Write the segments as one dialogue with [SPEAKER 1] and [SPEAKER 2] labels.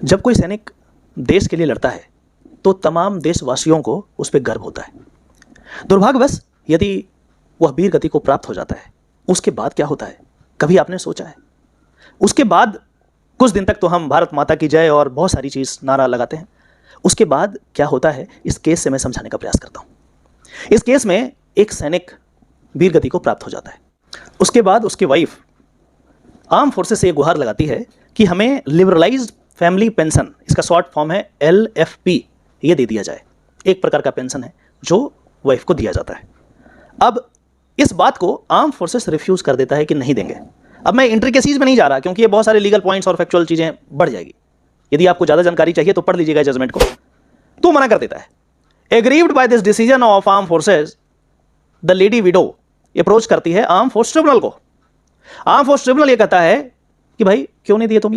[SPEAKER 1] जब कोई सैनिक देश के लिए लड़ता है तो तमाम देशवासियों को उस पर गर्व होता है। दुर्भाग्यवश यदि वह वीर गति को प्राप्त हो जाता है, उसके बाद क्या होता है, कभी आपने सोचा है? उसके बाद कुछ दिन तक तो हम भारत माता की जय और बहुत सारी चीज़ नारा लगाते हैं। उसके बाद क्या होता है, इस केस से मैं समझाने का प्रयास करता हूँ। इस केस में एक सैनिक वीर गति को प्राप्त हो जाता है। उसके बाद उसकी वाइफ आर्म फोर्सेस से गुहार लगाती है कि हमें लिबरलाइज्ड फैमिली पेंशन, इसका शॉर्ट फॉर्म है LFP, ये दे दिया जाए। एक प्रकार का पेंशन है जो वाइफ को दिया जाता है। अब इस बात को आर्म फोर्सेस रिफ्यूज कर देता है कि नहीं देंगे। अब मैं इंट्रिकेसीज में नहीं जा रहा क्योंकि ये बहुत सारे लीगल पॉइंट्स और फैक्चुअल चीजें बढ़ जाएगी। यदि आपको ज्यादा जानकारी चाहिए तो पढ़ लीजिएगा जजमेंट को। तो मना कर देता है। Aggrieved by this decision of arm forces, the lady window approach करती है आर्म फोर्स ट्रिब्यूनल को। आर्म फोर्स ट्रिब्यूनल ये कहता है कि भाई क्यों नहीं दिए तुम,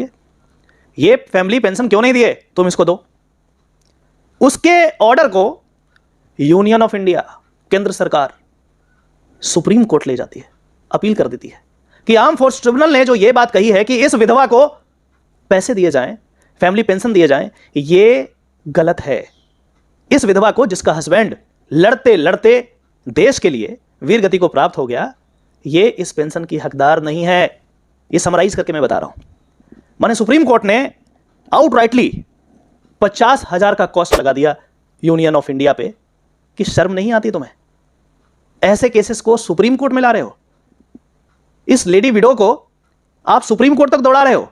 [SPEAKER 1] ये फैमिली पेंशन क्यों नहीं दिए, तुम इसको दो। उसके ऑर्डर को यूनियन ऑफ इंडिया, केंद्र सरकार, सुप्रीम कोर्ट ले जाती है, अपील कर देती है कि आर्म फोर्स ट्रिब्यूनल ने जो ये बात कही है कि इस विधवा को पैसे दिए जाएं, फैमिली पेंशन दिए जाएं, ये गलत है। इस विधवा को, जिसका हस्बैंड लड़ते लड़ते देश के लिए वीर गति को प्राप्त हो गया, ये इस पेंशन की हकदार नहीं है। ये समराइज करके मैं बता रहा हूं। माने सुप्रीम कोर्ट ने आउटराइटली 50,000 का कॉस्ट लगा दिया यूनियन ऑफ इंडिया पे कि शर्म नहीं आती तुम्हें, ऐसे केसेस को सुप्रीम कोर्ट में ला रहे हो, इस लेडी विडो को आप सुप्रीम कोर्ट तक दौड़ा रहे हो।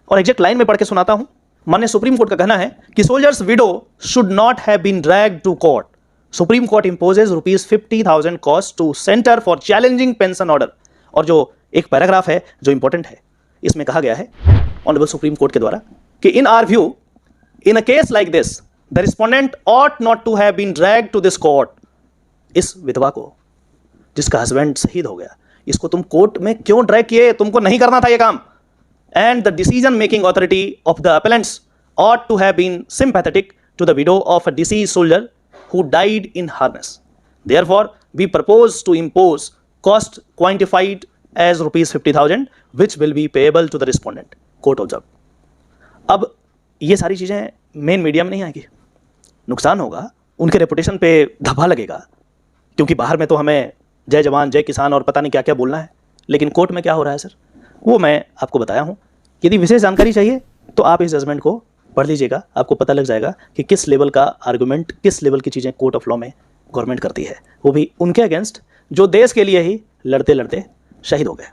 [SPEAKER 1] और एग्जैक्ट लाइन में पढ़ के सुनाता हूं। माननीय सुप्रीम कोर्ट का कहना है कि soldiers widow should not have been dragged to court. Supreme court imposes ₹50,000 cost to centre for challenging pension order. और जो एक पैराग्राफ है जो इंपॉर्टेंट है, इसमें कहा गया है ऑनरेबल सुप्रीम कोर्ट के द्वारा कि in our view, in a case like this, the respondent ought not to have been dragged to this court. इस विधवा को, जिसका हस्बैंड शहीद हो गया, इसको तुम कोर्ट में क्यों ड्रैग किए? तुमको नहीं करना था ये काम। And the decision making authority of the appellants ought to have been sympathetic to the widow of a deceased soldier who died in harness. Therefore, we propose to impose cost quantified as ₹50,000, which will be payable to the respondent. Court observed. अब ये सारी चीज़ें main media में नहीं आएगी, नुकसान होगा, उनके रेपुटेशन पे धब्बा लगेगा, क्योंकि बाहर में तो हमें जय जवान जय किसान और पता नहीं क्या क्या बोलना है, लेकिन कोर्ट में क्या हो रहा है सर, वो मैं आपको बताया हूँ। यदि विशेष जानकारी चाहिए तो आप इस जजमेंट को पढ़ लीजिएगा, आपको पता लग जाएगा कि किस लेवल का आर्गुमेंट, किस लेवल की चीज़ें कोर्ट ऑफ लॉ में गवर्नमेंट करती है, वो भी उनके अगेंस्ट जो देश के लिए ही लड़ते लड़ते शहीद हो गए।